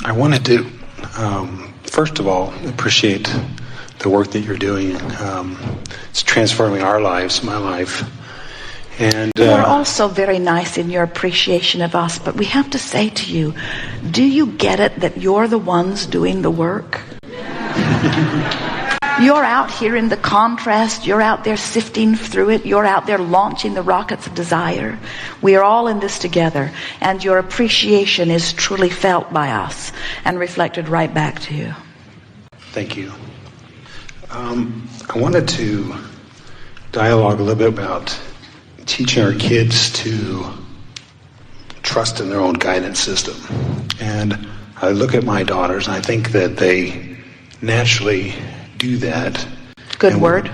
I wanted to, first of all, appreciate the work that you're doing. It's transforming our lives, my life. And you are also very nice in your appreciation of us, but we have to say to you, do you get it that you're the ones doing the work? You're out here in the contrast. You're out there sifting through it. You're out there launching the rockets of desire. We are all in this together, and your appreciation is truly felt by us and reflected right back to you. Thank you. I wanted to dialogue a little bit about teaching our kids to trust in their own guidance system. And I look at my daughters, and I think that they naturally do that. Good word.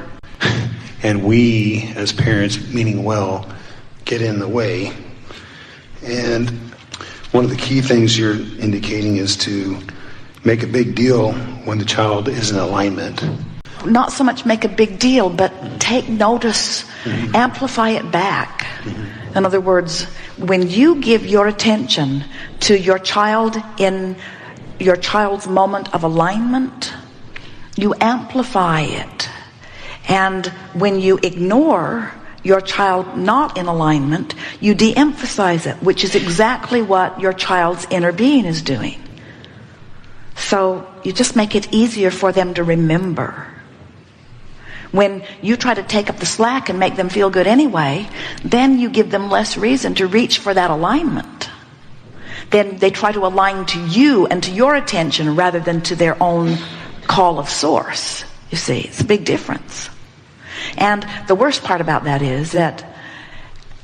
And we, as parents, meaning well, get in the way. And one of the key things you're indicating is to make a big deal when the child is in alignment. Not so much make a big deal, but take notice, amplify it back. In other words, when you give your attention to your child in your child's moment of alignment, you amplify it. And when you ignore your child not in alignment, you de-emphasize it, which is exactly what your child's inner being is doing. So you just make it easier for them to remember. When you try to take up the slack and make them feel good anyway, then you give them less reason to reach for that alignment. Then they try to align to you and to your attention rather than to their own call of source. You see, it's a big difference. And the worst part about that is that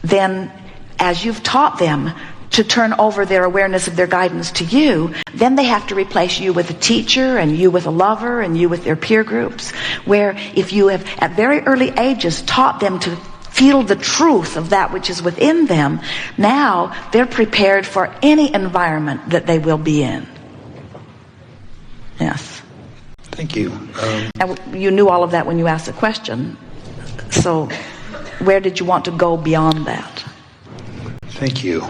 then as you've taught them to turn over their awareness of their guidance to you, then they have to replace you with a teacher and you with a lover and you with their peer groups, where if you have at very early ages taught them to feel the truth of that which is within them, now they're prepared for any environment that they will be in. Yes. Thank you. And you knew all of that when you asked the question. So where did you want to go beyond that? Thank you.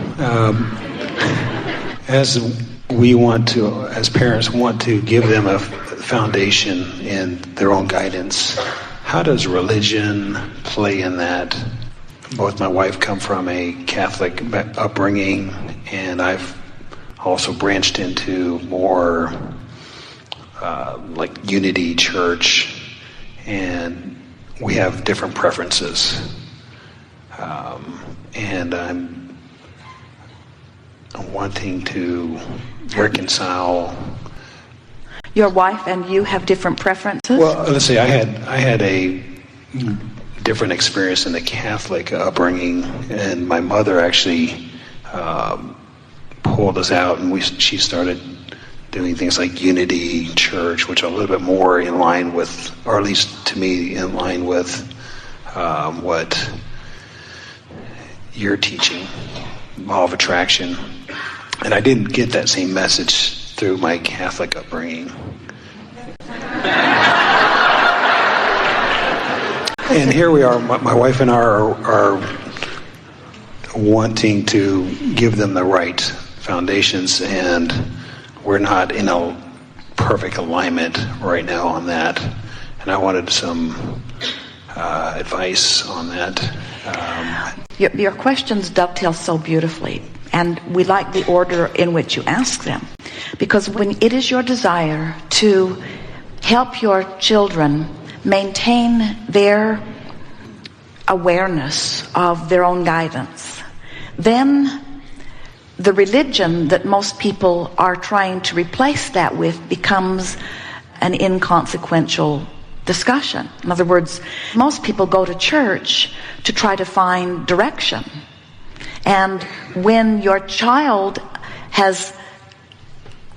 As we want to, as parents, want to give them a foundation in their own guidance, how does religion play in that? Both my wife come from a Catholic upbringing, and I've also branched into more like Unity Church, and we have different preferences. And I'm wanting to reconcile. Your wife and you have different preferences? Well, let's say I had a different experience in the Catholic upbringing, and my mother actually pulled us out, and she started doing things like Unity Church, which are a little bit more in line with, or at least to me, in line with what you're teaching, law of attraction. And I didn't get that same message through my Catholic upbringing. And here we are, my wife and I are wanting to give them the right foundations, and we're not in a perfect alignment right now on that. And I wanted some advice on that. Your questions dovetail so beautifully, and we like the order in which you ask them, because when it is your desire to help your children maintain their awareness of their own guidance, then the religion that most people are trying to replace that with becomes an inconsequential discussion. In other words, most people go to church to try to find direction. And when your child has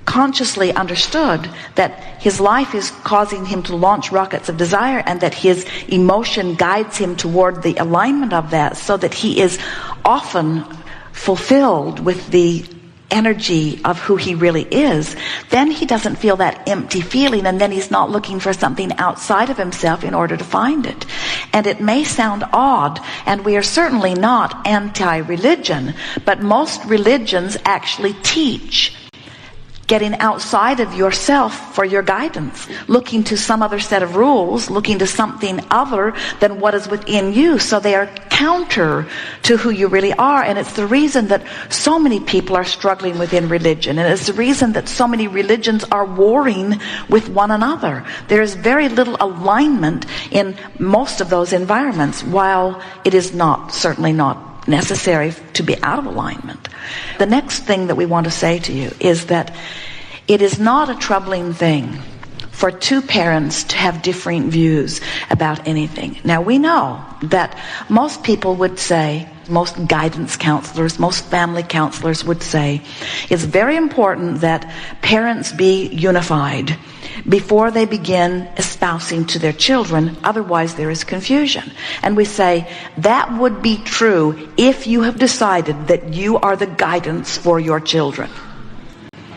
consciously understood that his life is causing him to launch rockets of desire, and that his emotion guides him toward the alignment of that, so that he is often fulfilled with the energy of who he really is, then he doesn't feel that empty feeling, and then he's not looking for something outside of himself in order to find it. And it may sound odd, and we are certainly not anti-religion, but most religions actually teach getting outside of yourself for your guidance, looking to some other set of rules, looking to something other than what is within you. So they are counter to who you really are. And it's the reason that so many people are struggling within religion. And it's the reason that so many religions are warring with one another. There is very little alignment in most of those environments, while it is certainly not necessary to be out of alignment. The next thing that we want to say to you is that it is not a troubling thing for two parents to have differing views about anything. Now, we know that most people would say, most guidance counselors, most family counselors would say, it's very important that parents be unified before they begin espousing to their children, otherwise there is confusion. And we say, that would be true if you have decided that you are the guidance for your children.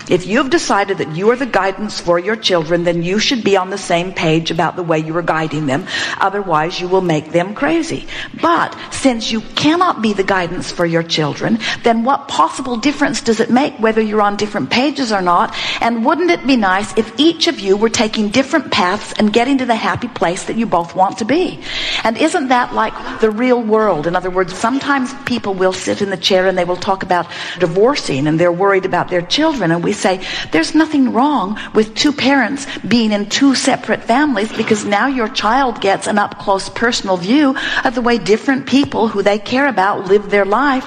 If you've decided that you are the guidance for your children, then you should be on the same page about the way you are guiding them. Otherwise, you will make them crazy. But since you cannot be the guidance for your children, then what possible difference does it make whether you're on different pages or not? And wouldn't it be nice if each of you were taking different paths and getting to the happy place that you both want to be? And isn't that like the real world? In other words, sometimes people will sit in the chair and they will talk about divorcing, and they're worried about their children, and we say, there's nothing wrong with two parents being in two separate families, because now your child gets an up-close personal view of the way different people who they care about live their life.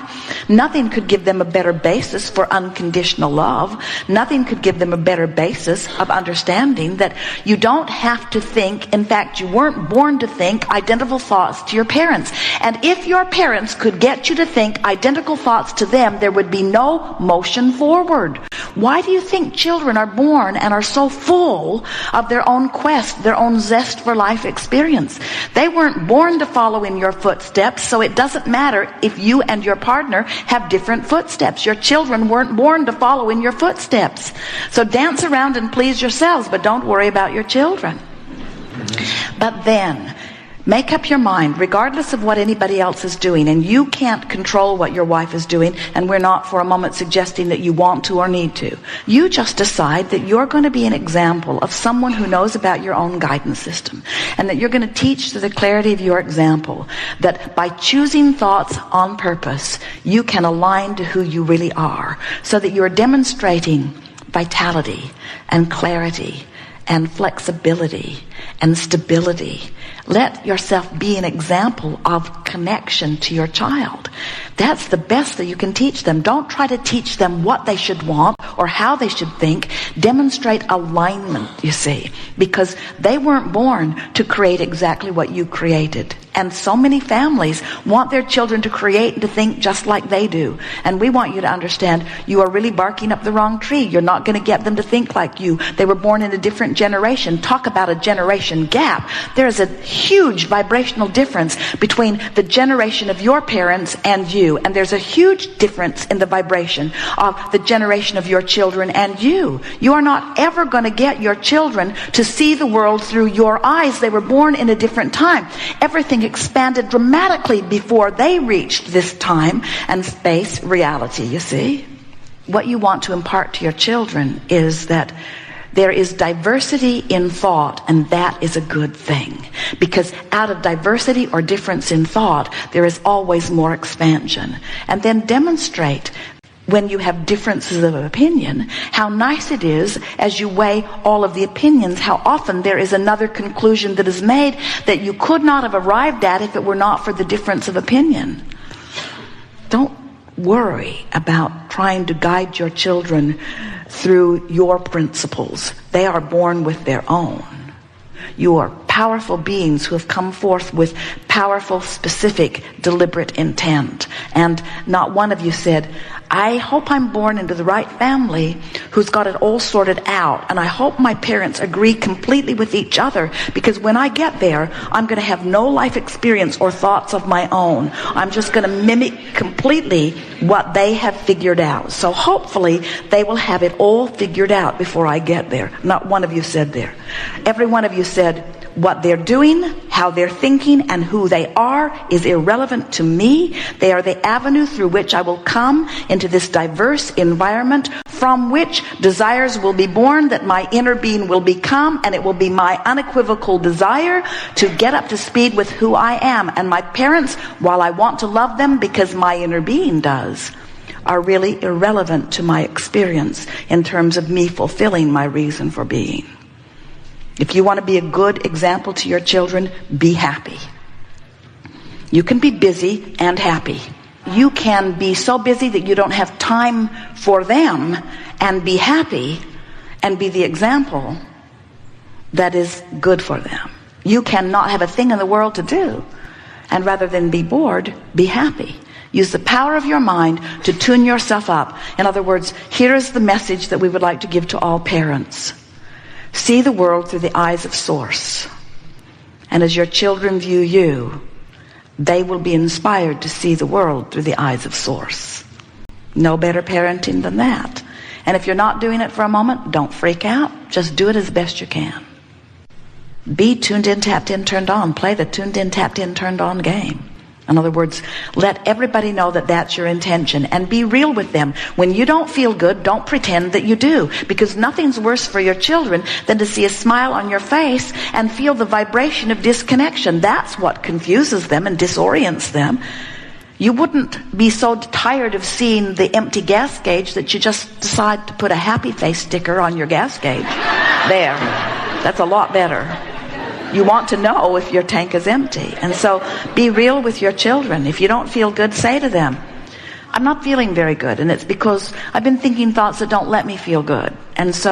Nothing could give them a better basis for unconditional love. Nothing could give them a better basis of understanding that you don't have to think, in fact, you weren't born to think identical thoughts to your parents. And if your parents could get you to think identical thoughts to them, there would be no motion forward. Why do you think children are born and are so full of their own quest, their own zest for life experience? They weren't born to follow in your footsteps, so it doesn't matter if you and your partner have different footsteps. Your children weren't born to follow in your footsteps. So dance around and please yourselves, but don't worry about your children. But then, make up your mind, regardless of what anybody else is doing, and you can't control what your wife is doing, and we're not for a moment suggesting that you want to or need to. You just decide that you're going to be an example of someone who knows about your own guidance system, and that you're going to teach through the clarity of your example that by choosing thoughts on purpose, you can align to who you really are, so that you're demonstrating vitality and clarity and flexibility and stability. Let yourself be an example of connection to your child. That's the best that you can teach them. Don't try to teach them what they should want or how they should think. Demonstrate alignment, you see, because they weren't born to create exactly what you created. And so many families want their children to create and to think just like they do. And we want you to understand you are really barking up the wrong tree. You're not going to get them to think like you. They were born in a different generation. Talk about a generation gap. There is a huge vibrational difference between the generation of your parents and you. And there's a huge difference in the vibration of the generation of your children and you. You are not ever going to get your children to see the world through your eyes. They were born in a different time. Everything expanded dramatically before they reached this time and space reality, you see. What you want to impart to your children is that there is diversity in thought, and that is a good thing. Because out of diversity or difference in thought, there is always more expansion. And then demonstrate, when you have differences of opinion, how nice it is as you weigh all of the opinions, how often there is another conclusion that is made that you could not have arrived at if it were not for the difference of opinion. Don't worry about trying to guide your children through your principles. They are born with their own. You are powerful beings who have come forth with powerful, specific, deliberate intent. And not one of you said, I hope I'm born into the right family who's got it all sorted out, and I hope my parents agree completely with each other, because when I get there, I'm going to have no life experience or thoughts of my own. I'm just going to mimic completely what they have figured out. So hopefully they will have it all figured out before I get there. Not one of you said there. Every one of you said what they're doing, How they're thinking and who they are is irrelevant to me. They are the avenue through which I will come into this diverse environment, from which desires will be born that my inner being will become, and it will be my unequivocal desire to get up to speed with who I am. And my parents, while I want to love them because my inner being does, are really irrelevant to my experience in terms of me fulfilling my reason for being. If you want to be a good example to your children, be happy. You can be busy and happy. You can be so busy that you don't have time for them and be happy and be the example that is good for them. You cannot have a thing in the world to do, and rather than be bored, be happy. Use the power of your mind to tune yourself up. In other words, here is the message that we would like to give to all parents. See the world through the eyes of Source. And as your children view you, they will be inspired to see the world through the eyes of Source. No better parenting than that. And if you're not doing it for a moment, don't freak out. Just do it as best you can. Be tuned in, tapped in, turned on. Play the tuned in, tapped in, turned on game. In other words, let everybody know that that's your intention, and be real with them. When you don't feel good, don't pretend that you do, because nothing's worse for your children than to see a smile on your face and feel the vibration of disconnection. That's what confuses them and disorients them. You wouldn't be so tired of seeing the empty gas gauge that you just decide to put a happy face sticker on your gas gauge. There. That's a lot better. You want to know if your tank is empty. And so be real with your children. If you don't feel good, say to them, I'm not feeling very good, and it's because I've been thinking thoughts that don't let me feel good. And it's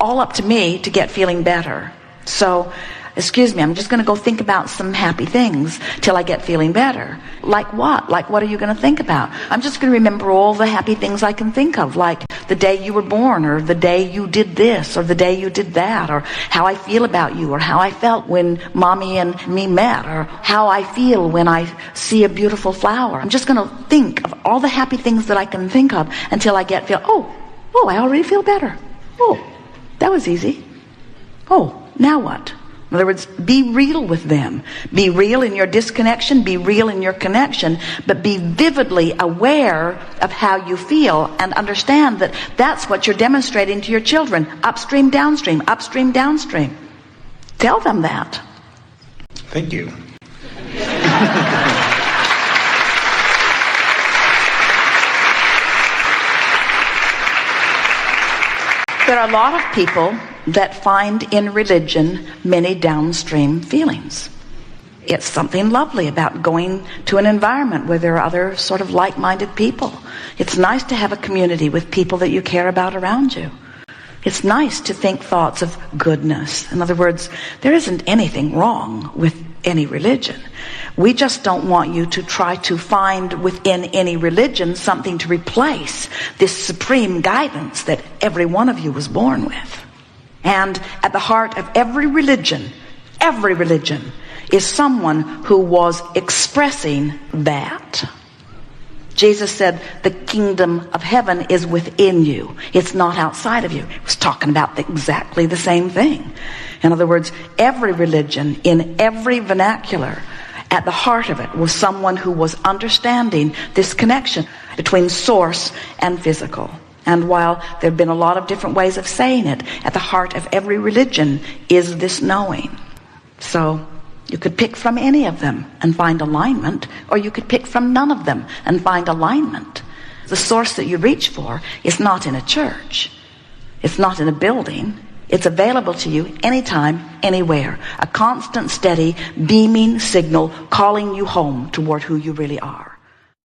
all up to me to get feeling better. So, excuse me, I'm just going to go think about some happy things till I get feeling better. Like what? Like what are you going to think about? I'm just going to remember all the happy things I can think of, like the day you were born, or the day you did this, or the day you did that, or how I feel about you, or how I felt when mommy and me met, or how I feel when I see a beautiful flower. I'm just going to think of all the happy things that I can think of until I get I already feel better. Oh, that was easy. Oh, now what? In other words, be real with them. Be real in your disconnection, be real in your connection, but be vividly aware of how you feel, and understand that that's what you're demonstrating to your children. Upstream, downstream, upstream, downstream. Tell them that. Thank you. There are a lot of people that find in religion many downstream feelings. It's something lovely about going to an environment where there are other sort of like-minded people. It's nice to have a community with people that you care about around you. It's nice to think thoughts of goodness. In other words, there isn't anything wrong with any religion. We just don't want you to try to find within any religion something to replace this supreme guidance that every one of you was born with. And at the heart of every religion is someone who was expressing that. Jesus said, the kingdom of heaven is within you. It's not outside of you. He was talking about exactly the same thing. In other words, every religion, in every vernacular, at the heart of it was someone who was understanding this connection between source and physical. And while there have been a lot of different ways of saying it, at the heart of every religion is this knowing. So you could pick from any of them and find alignment, or you could pick from none of them and find alignment. The source that you reach for is not in a church. It's not in a building. It's available to you anytime, anywhere. A constant, steady, beaming signal calling you home toward who you really are.